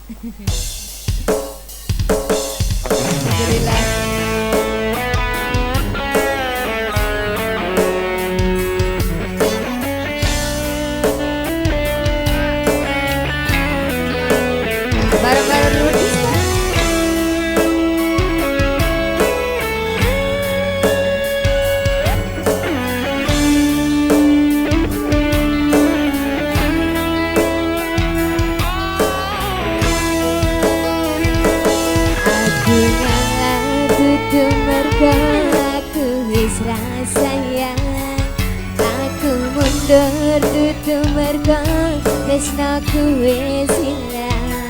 Alhamdulillah. Bareng-bareng dulu bisa. Aku ngalah dudu mergo aku wis sayang. Aku mundur dudu mergo tresnaku wis ilang.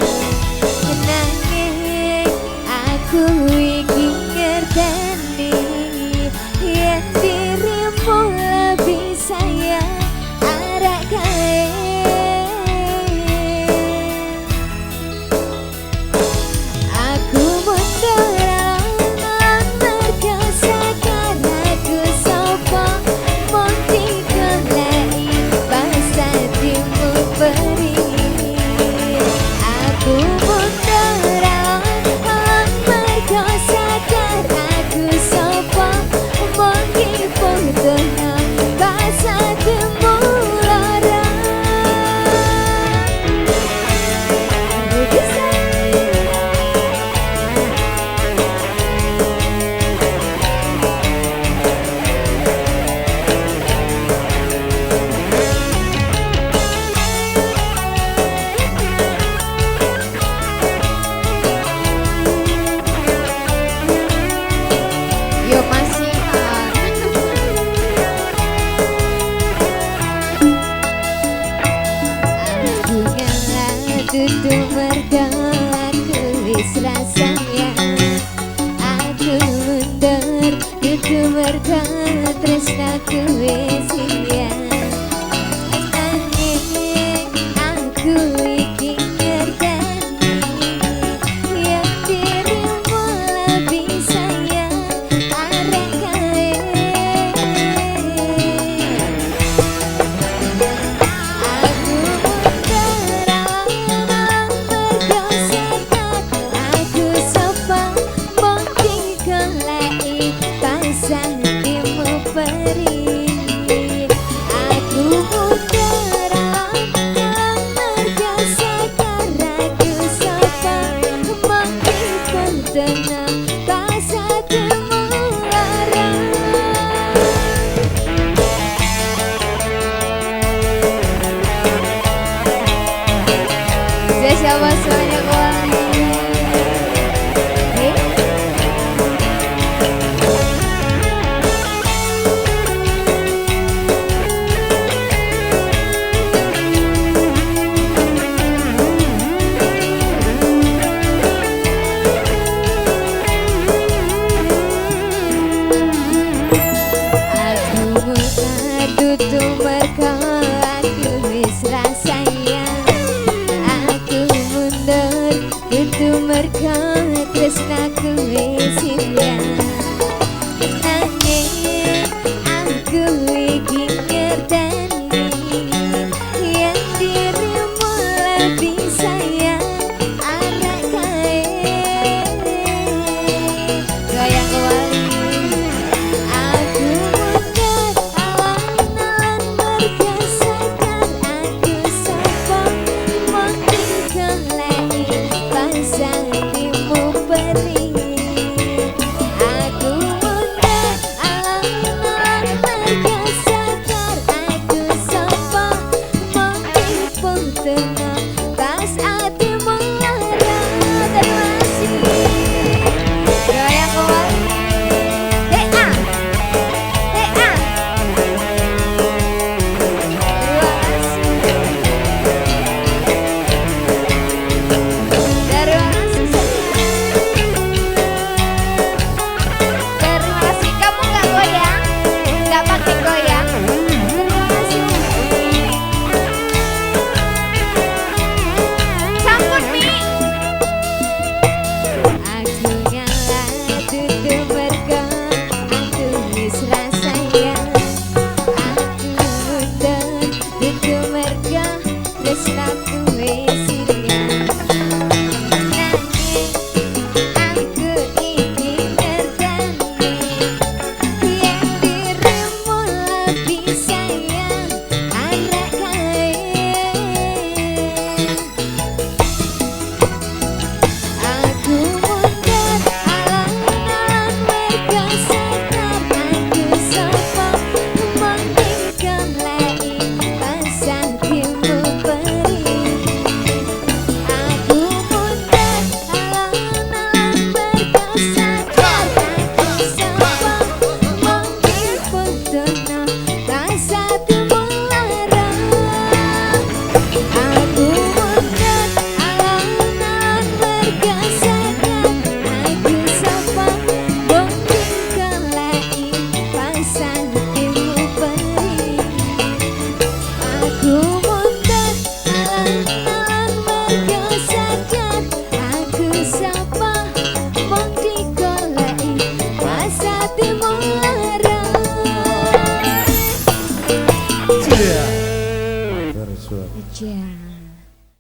Nanging aku iki ngerteni yen dirimu lebih sayang arek kae. Aku mundur mergo sekarang aku sapa mung digoleki bangsa timu beri. Aku mundur mergo sekarang aku sapa mung difotono bangsa timu lara. Yo masih aku ngalah dudu mergo aku wis sayang. Aku mundur dudu mergo tresnaku wis ilang. Nanging aku iki ngerteni yen dirimu lebih sayang arek kae. Aku mundur mergo sekarang aku sapa mung digoleki bangsa timu beri. Aku mundur mergo sekarang aku sapa mung difotono bangsa timu lara. Siapa semuanya kembali. Aku mundur dudu mergo aku wis sayang. Aku mundur dudu mergo tresnaku wis ilang. Nanging aku iki ngerteni yen dirimu lebih sayang arek kae. Goyang kembali. Aku mundur mergo sekarang aku sapa mung digoleki bangsa timu beri. Iya. Matur suwun. Aja.